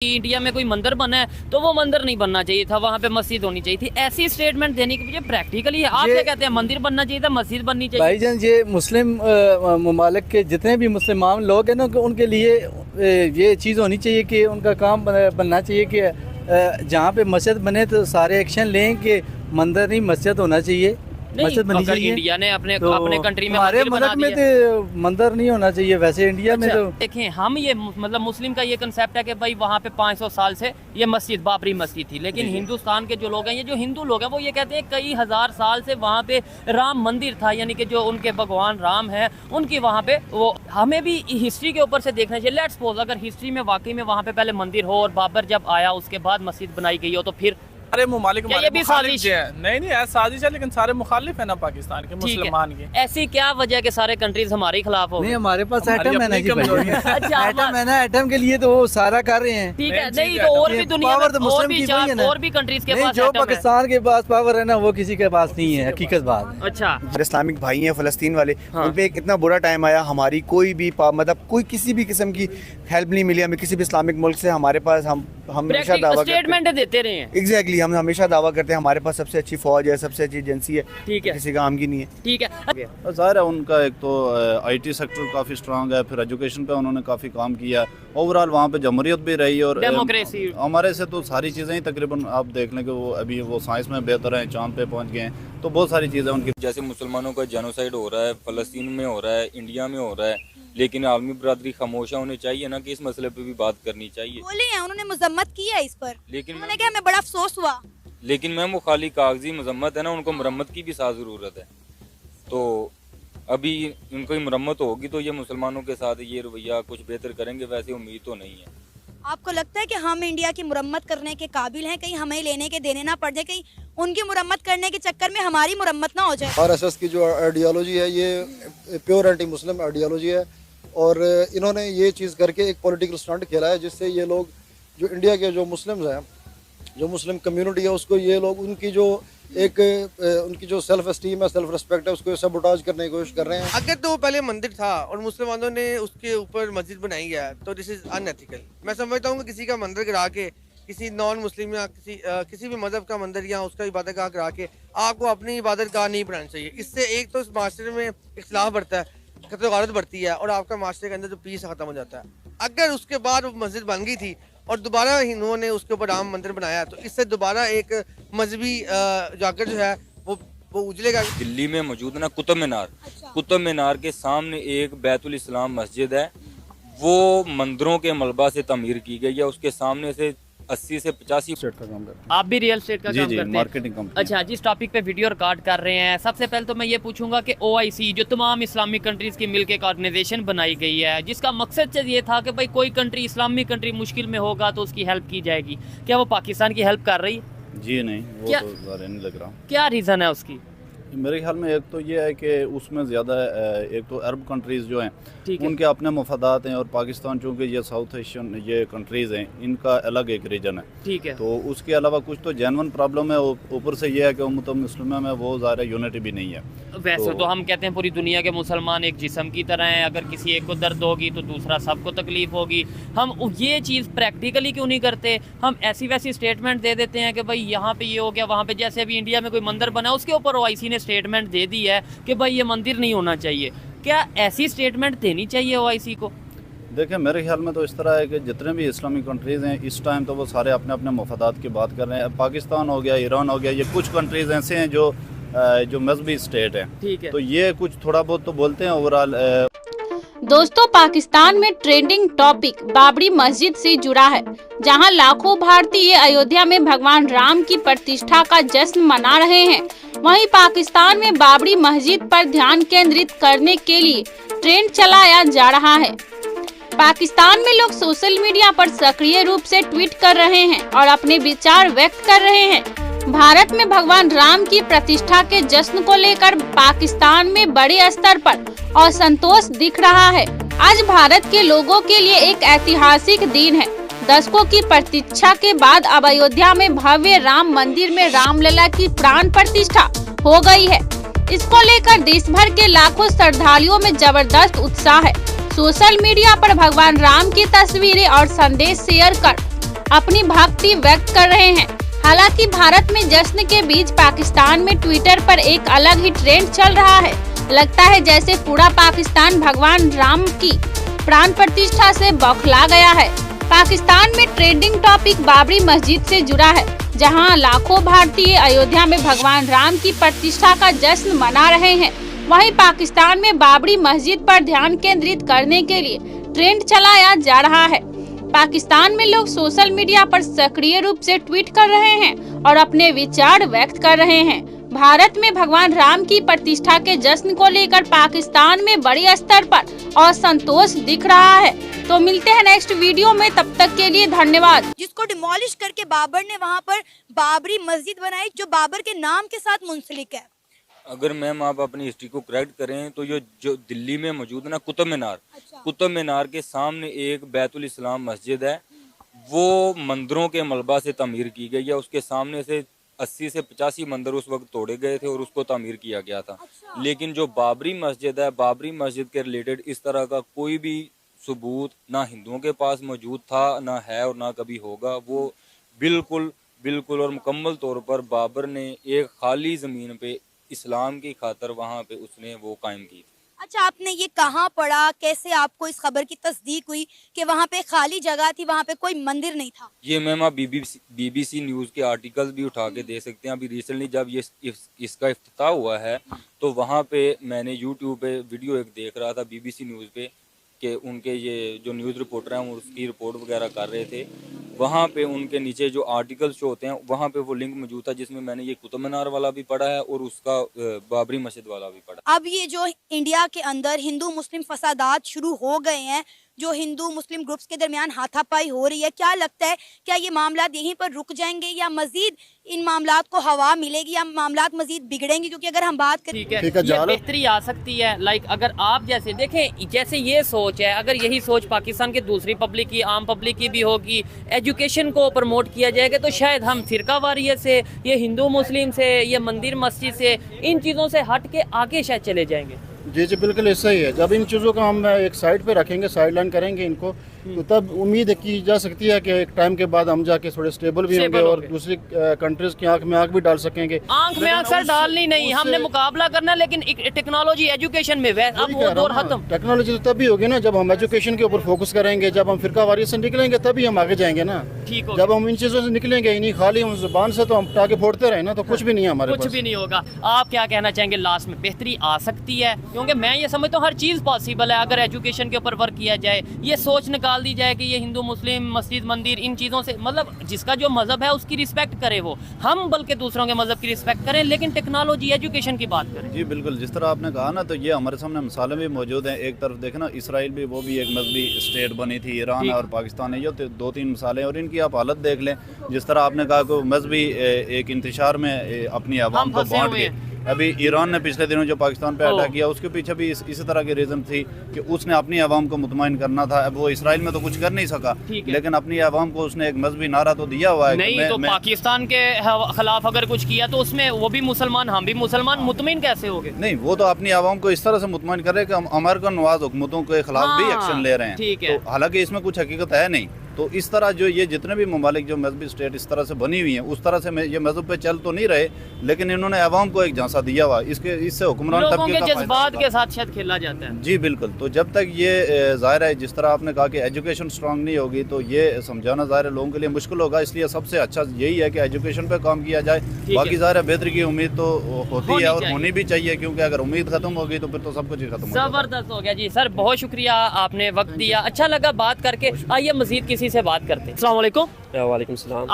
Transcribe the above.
India में कोई मंदिर बना है तो वो मंदिर नहीं बनना चाहिए था, वहाँ पे मस्जिद होनी चाहिए थी। ऐसी स्टेटमेंट देने के पीछे प्रैक्टिकली आप क्या कहते हैं? मंदिर बनना चाहिए था, मस्जिद बननी चाहिए? भाईजान ये मुस्लिम ममालिक के जितने भी मुसलमान लोग हैं ना, उनके लिए ये चीज़ होनी चाहिए कि उनका काम बनना चाहिए कि जहाँ पे मस्जिद बने तो सारे एक्शन लें कि मंदिर नहीं मस्जिद होना चाहिए, मस्जिद बननी चाहिए। इंडिया ने अपने तो अपने कंट्री में हमारे मुल्क में तो मंदिर नहीं होना चाहिए, वैसे इंडिया में तो देखें हम ये मतलब मुस्लिम का ये कंसेप्ट है कि भाई वहाँ पे 500 साल से ये मस्जिद बाबरी मस्जिद थी, लेकिन हिंदुस्तान के जो लोग हैं, ये जो हिंदू लोग हैं, वो ये कहते हैं कई हजार साल से वहाँ पे राम मंदिर था, यानी कि जो उनके भगवान राम है उनकी वहाँ पे वो। हमें भी हिस्ट्री के ऊपर से देखना चाहिए। लेट्स सपोज अगर हिस्ट्री में वाकई में वहाँ पे पहले मंदिर हो और बाबर जब आया उसके बाद मस्जिद बनाई गई हो, तो फिर सारे ममालिक ये भी साजिश है? नहीं साजिश है, लेकिन सारे मुखालिफ है ना पाकिस्तान के, मुसलमान के। ऐसी क्या वजह के सारे कंट्रीज हमारे खिलाफ हो? नहीं, हमारे पास एटम है ना जी भाई। अच्छा, एटम है ना, एटम के लिए तो वो सारा कर रहे हैं। ठीक है, नहीं तो और भी दुनिया में और भी कंट्रीज के पास जो पाकिस्तान के पास पावर है ना, वो किसी के पास नहीं है, हकीकत बात। अच्छा, इस्लामिक भाई हैं फ़लस्तीन वाले, उन पे एक इतना बुरा टाइम आया, हमारी कोई भी मतलब कोई किसी भी किस्म की हेल्प नहीं मिली हमें किसी भी इस्लामिक मुल्क से। हमारे पास हम हमेशा दावा स्टेटमेंट देते रहे हैं। एग्जैक्टली, हम हमेशा दावा करते हैं हमारे पास सबसे अच्छी फौज है, सबसे अच्छी एजेंसी है, ठीक है, किसी काम की नहीं है। ठीक है। ज़ाहिर है उनका एक तो आईटी सेक्टर काफ़ी स्ट्रांग है, फिर एजुकेशन पे उन्होंने काफ़ी काम किया, ओवरऑल वहाँ पे जमहूरियत भी रही और डेमोक्रेसी हमारे से तो सारी चीज़ें ही तकरीबन आप देख लें कि वो अभी वो साइंस में बेहतर हैं, चांद पे पहुँच गए हैं, तो बहुत सारी चीज़ें उनकी। जैसे मुसलमानों का जेनोसाइड हो रहा है, फ़लस्तीन में हो रहा है, इंडिया में हो रहा है, लेकिन आलमी बरादरी खामोश होनी चाहिए ना कि इस मसले पे भी बात करनी चाहिए। बोले हैं, उन्होंने मजम्मत की है इस पर, लेकिन उन्होंने कहा हमें बड़ा अफसोस हुआ। लेकिन मैम वो खाली कागजी मजम्मत है ना, उनको मरम्मत की भी साथ ज़रूरत है। तो अभी उनको मरम्मत होगी तो ये मुसलमानों के साथ ये रवैया कुछ बेहतर करेंगे, वैसे उम्मीद तो नहीं है। आपको लगता है कि हम इंडिया की मुरम्मत करने के काबिल हैं? कहीं हमें लेने के देने ना पड़ जाए, कहीं उनकी मुरम्मत करने के चक्कर में हमारी मुरम्मत ना हो जाए? आरएसएस की जो आइडियोलॉजी है ये प्योर एंटी मुस्लिम आइडियोलॉजी है, और इन्होंने ये चीज़ करके एक पॉलिटिकल स्टंट खेला है, जिससे ये लोग जो इंडिया के जो मुस्लिम्स हैं, जो मुस्लिम कम्युनिटी है, उसको ये लोग उनकी जो सेल्फ एस्टीम है, सेल्फ रिस्पेक्ट है, उसको सबोटाज करने की कोशिश कर रहे हैं। अगर तो पहले मंदिर था और मुसलमानों ने उसके ऊपर मस्जिद बनाई है तो दिस इज अनएथिकल। मैं समझता हूँ कि किसी का मंदिर गिरा के, किसी नॉन मुस्लिम या किसी भी मजहब का मंदिर या उसका इबादत गाह गिरा के आपको अपनी इबादत गाह नहीं बनानी चाहिए। इससे एक तो इस माशरे में इख्तिलाफ बढ़ता है, खतरत बढ़ती है, और आपका माशरे के अंदर जो पीस खत्म हो जाता है। अगर उसके बाद वो मस्जिद बन गई थी और दोबारा हिंदुओं ने उसके ऊपर राम मंदिर बनाया, तो इससे दोबारा एक मजहबी जाकर जो है वो उजलेगा। दिल्ली में मौजूद है ना कुतुब मीनार, कुतुब मीनार के सामने एक बैतुल इस्लाम मस्जिद है, वो मंदिरों के मलबा से तमीर की गई है। उसके सामने से 80 से 85 स्टेट का काम करते आप भी रियल एस्टेट का काम करते हैं? Marketing company. अच्छा, जिस टॉपिक पे वीडियो रिकॉर्ड कर रहे हैं, सबसे पहले तो मैं ये पूछूंगा कि OIC जो तमाम इस्लामिक कंट्रीज की मिलकर एक ऑर्गेनाइजेशन बनाई गई है, जिसका मकसद ये था कि भाई कोई कंट्री इस्लामिक कंट्री मुश्किल में होगा तो उसकी हेल्प की जाएगी, क्या वो पाकिस्तान की हेल्प कर रही है? जी नहीं, वो क्या? तो ज़्यादा नहीं लग रहा। क्या रीज़न है उसकी? मेरे ख्याल में एक तो ये है कि उसमें ज़्यादा एक तो अरब कंट्रीज़ जो हैं उनके अपने मफादात हैं, और पाकिस्तान चूँकि ये साउथ एशियन ये कंट्रीज़ हैं, इनका अलग एक रीजन है, ठीक है। तो उसके अलावा कुछ तो जेन्युइन प्रॉब्लम है, ऊपर से ये है कि उम्मत मुस्लिमा में वो ज़्यादा यूनिटी भी नहीं है। वैसे तो हम कहते हैं पूरी दुनिया के मुसलमान एक जिस्म की तरह हैं, अगर किसी एक को दर्द होगी तो दूसरा सबको तकलीफ होगी। हम ये चीज़ प्रैक्टिकली क्यों नहीं करते? हम ऐसी वैसी स्टेटमेंट दे देते हैं कि भाई यहाँ पे ये हो गया, वहाँ पे जैसे अभी इंडिया में कोई मंदिर बना उसके ऊपर OIC ने स्टेटमेंट दे दी है कि भाई ये मंदिर नहीं होना चाहिए। क्या ऐसी स्टेटमेट देनी चाहिए OIC को? देखिए, मेरे ख्याल में तो इस तरह है कि जितने भी इस्लामिक कंट्रीज़ हैं इस टाइम तो वो सारे अपने अपने मफादात की बात कर रहे हैं। पाकिस्तान हो गया, ईरान हो गया, ये कुछ कंट्रीज़ ऐसे हैं जो मजहबी स्टेट हैं, ठीक है, तो ये कुछ थोड़ा बहुत तो बोलते हैं ओवरऑल। दोस्तों, पाकिस्तान में ट्रेंडिंग टॉपिक बाबरी मस्जिद से जुड़ा है, जहां लाखों भारतीय अयोध्या में भगवान राम की प्रतिष्ठा का जश्न मना रहे हैं। वहीं पाकिस्तान में बाबरी मस्जिद पर ध्यान केंद्रित करने के लिए ट्रेंड चलाया जा रहा है। पाकिस्तान में लोग सोशल मीडिया पर सक्रिय रूप से ट्वीट कर रहे हैं और अपने विचार व्यक्त कर रहे हैं। भारत में भगवान राम की प्रतिष्ठा के जश्न को लेकर पाकिस्तान में बड़े स्तर पर असंतोष दिख रहा है। आज भारत के लोगों के लिए एक ऐतिहासिक दिन है। दशकों की प्रतीक्षा के बाद अब अयोध्या में भव्य राम मंदिर में रामलला की प्राण प्रतिष्ठा हो गई है। इसको लेकर देश भर के लाखों श्रद्धालुओं में जबरदस्त उत्साह है। सोशल मीडिया पर भगवान राम की तस्वीरें और संदेश शेयर कर अपनी भक्ति व्यक्त कर रहे हैं। हालांकि भारत में जश्न के बीच पाकिस्तान में ट्विटर पर एक अलग ही ट्रेंड चल रहा है। लगता है जैसे पूरा पाकिस्तान भगवान राम की प्राण प्रतिष्ठा से बौखला गया है। पाकिस्तान में ट्रेंडिंग टॉपिक बाबरी मस्जिद से जुड़ा है, जहां लाखों भारतीय अयोध्या में भगवान राम की प्रतिष्ठा का जश्न मना रहे हैं। वहीं पाकिस्तान में बाबरी मस्जिद पर ध्यान केंद्रित करने के लिए ट्रेंड चलाया जा रहा है। पाकिस्तान में लोग सोशल मीडिया पर सक्रिय रूप से ट्वीट कर रहे हैं और अपने विचार व्यक्त कर रहे हैं। भारत में भगवान राम की प्रतिष्ठा के जश्न को लेकर पाकिस्तान में बड़े स्तर पर असंतोष दिख रहा है। तो मिलते हैं नेक्स्ट वीडियो में, तब तक के लिए धन्यवाद। जिसको डिमोलिश करके बाबर ने वहाँ पर बाबरी मस्जिद बनाई जो बाबर के नाम के साथ मुंसलिक है। अगर मैम आप अपनी हिस्ट्री को करेक्ट करें तो ये जो दिल्ली में मौजूद है ना कुतुब मीनार, कुतुब मीनार के सामने एक बैतुल इस्लाम मस्जिद है, वो मंदिरों के मलबा से तमीर की गई है। उसके सामने से 80 से 85 मंदिर उस वक्त तोड़े गए थे और उसको तामीर किया गया था। लेकिन जो बाबरी मस्जिद है, बाबरी मस्जिद के रिलेटेड इस तरह का कोई भी सबूत ना हिंदुओं के पास मौजूद था, ना है और ना कभी होगा। वो बिल्कुल और मुकम्मल तौर पर बाबर ने एक खाली ज़मीन पे इस्लाम की खातर वहाँ पे उसने वो कायम की थी। अच्छा, आपने ये कहाँ पढ़ा, कैसे आपको इस खबर की तस्दीक हुई कि वहाँ पे खाली जगह थी, वहाँ पे कोई मंदिर नहीं था? ये मैम आप BBC न्यूज़ के आर्टिकल्स भी उठा के दे सकते हैं। अभी रिसेंटली जब ये इसका इफ्तिताह हुआ है तो वहाँ पे मैंने YouTube पे वीडियो एक देख रहा था BBC न्यूज़ पे कि उनके ये जो न्यूज़ रिपोर्टर हैं उसकी रिपोर्ट वगैरह कर रहे थे। वहाँ पे उनके नीचे जो आर्टिकल्स जो होते हैं वहाँ पे वो लिंक मौजूद था जिसमें मैंने ये कुतुब मीनार वाला भी पढ़ा है और उसका बाबरी मस्जिद वाला भी पढ़ा। अब ये जो इंडिया के अंदर हिंदू मुस्लिम फसादात शुरू हो गए हैं, जो हिंदू मुस्लिम ग्रुप्स के दरमियान हाथापाई हो रही है, क्या लगता है क्या ये मामलात यहीं पर रुक जाएंगे या मजीद इन मामलात को हवा मिलेगी या मामलात मजीद बिगड़ेंगे? क्योंकि अगर हम बात करें ठीक है, ये बेहतरी आ सकती है। लाइक अगर आप जैसे देखें, जैसे ये सोच है, अगर यही सोच पाकिस्तान के दूसरी पब्लिक की, आम पब्लिक की भी होगी, एजुकेशन को प्रमोट किया जाएगा तो शायद हम फिरकावारियत से, ये हिंदू मुस्लिम से, ये मंदिर मस्जिद से, इन चीज़ों से हट के आगे शायद चले जाएंगे। जी बिल्कुल ऐसा ही है। जब इन चीज़ों को हम एक साइड पे रखेंगे, साइड लाइन करेंगे इनको, तो तब उम्मीद की जा सकती है कि एक टाइम के बाद हम जाके थोड़े स्टेबल भी होंगे और दूसरी कंट्रीज की आंख में आंख भी डाल सकेंगे। आंख में आंख सर डालनी नहीं, हमने मुकाबला करना है, लेकिन टेक्नोलॉजी एजुकेशन में अब वो दौर खत्म। टेक्नोलॉजी तो तभी होगी ना जब हम एजुकेशन के ऊपर फोकस करेंगे, जब हम फिरकावारियत से निकलेंगे तभी हम आगे जाएंगे ना। ठीक, जब हम इन चीज़ों से निकलेंगे इन्हीं खाली हम जुबान से तो हम टाके फोड़ते रहे ना तो कुछ भी नहीं है हमारे पास, कुछ भी नहीं होगा। आप क्या कहना चाहेंगे लास्ट में? बेहतरी आ सकती है क्योंकि मैं ये समझता हूँ हर चीज़ पॉसिबल है अगर एजुकेशन के ऊपर वर्क किया जाए। ये सोच निकाल दी जाए कि ये हिंदू मुस्लिम मस्जिद मंदिर इन चीज़ों से, मतलब जिसका जो मजहब है उसकी रिस्पेक्ट करे वो, हम बल्कि दूसरों के मजहब की रिस्पेक्ट करें, लेकिन टेक्नोलॉजी एजुकेशन की बात करें। जी बिल्कुल, जिस तरह आपने कहा ना तो ये हमारे सामने मिसालें भी मौजूद हैं। एक तरफ देखना इसराइल भी, वो भी एक मजहबी स्टेट बनी थी, ईरान और पाकिस्तान है, ये तो 2-3 मिसालें। और इनकी आप हालत देख लें, जिस तरह आपने कहा कि मजहबी एक इंतशार में अपनी आवाम को बांट के, अभी ईरान ने पिछले दिनों जो पाकिस्तान पे अटैक किया उसके पीछे भी इसी तरह की रीज़न थी कि उसने अपनी आवाम को मुतमईन करना था। अब वो इसराइल में तो कुछ कर नहीं सका, लेकिन अपनी आवाम को उसने एक मजहबी नारा तो दिया हुआ है। नहीं तो पाकिस्तान के खिलाफ अगर कुछ किया तो उसमें वो भी मुसलमान, हम भी मुसलमान, मुतमईन कैसे हो गए? नहीं, वो तो अपनी आवाम को इस तरह से मुतमईन कर रहे हैं कि अमेरिकन नवाज हुकूमतों के खिलाफ भी एक्शन ले रहे हैं। तो हालांकि इसमें कुछ हकीकत है नहीं। तो इस तरह जो ये जितने भी ममालिक जो मजहबी स्टेट इस तरह से बनी हुई हैं उस तरह से ये मजहब पे चल तो नहीं रहे, लेकिन इन्होंने आवाम को एक झांसा दिया हुआ, इससे हुक्मरान तबके का जज्बात के साथ शायद खेला जाता है। जी बिल्कुल। तो जब तक ये जाहिर है, जिस तरह आपने कहा कि एजुकेशन स्ट्रांग नहीं होगी तो ये समझाना जाहिर है लोगों के लिए मुश्किल होगा। इसलिए सबसे अच्छा यही है कि एजुकेशन पे काम किया जाए। बाकी जाहिर है बेहतरी की उम्मीद तो होती है और होनी भी चाहिए, क्योंकि अगर उम्मीद खत्म होगी तो फिर तो सब कुछ ही खत्म। जबरदस्त हो गया जी सर, बहुत शुक्रिया, आपने वक्त दिया, अच्छा लगा बात करके। आइए मजीद किसी से बात करते हैं। अस्सलाम वालेकुम। वालेकुम सलाम।